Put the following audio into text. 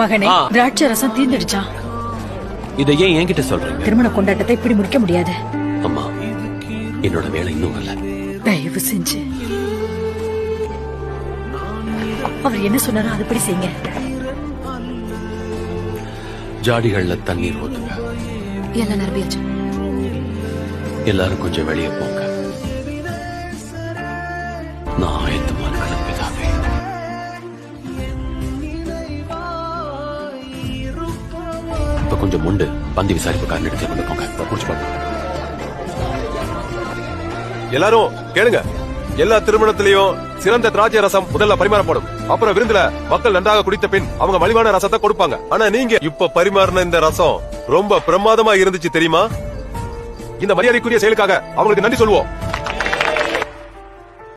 மகனே, திராட்சை ரசம் தீர்ந்துடுச்சா? இதை ஏன் என்கிட்ட சொல்றீங்க? திருமண கொண்டாட்டத்தை இப்படி முடிக்க முடியாது. அம்மா, என்னோட வேலை இன்னும் இல்ல. தயவு செஞ்சு அவர் என்ன சொன்னாரோ அதுபடி செய்யுங்க. ஜாடிகள்ல தண்ணீர் ஊத்துங்க. எல்லாம் நிறைவேற்று. எல்லாரும் கொஞ்சம் வெளியே போங்க. நான் ஆயத்தமான கிளம்பிதாவே. இப்ப கொஞ்சம் முண்டு பந்தி விசாரிப்புக்காரன் எடுத்து கொண்டு போங்க. குடிச்சு பாருங்க. எல்லாரும் கேளுங்க. எல்லா திருமணத்திலையும் சிறந்த திராட்சை ரசம் முதல்ல பரிமாறப்படும். அப்புறம் விருந்துல மக்கள் நன்றாக குடித்த பின் அவங்க மலிவான ரசத்தை கொடுப்பாங்க. ஆனா நீங்க இப்ப பரிமாறின இந்த ரசம் ரொம்ப பிரமாதமா இருந்துச்சு தெரியுமா? இந்த மரியாதைக்குரிய செயலுக்காக அவங்களுக்கு நன்றி சொல்லுவோம்.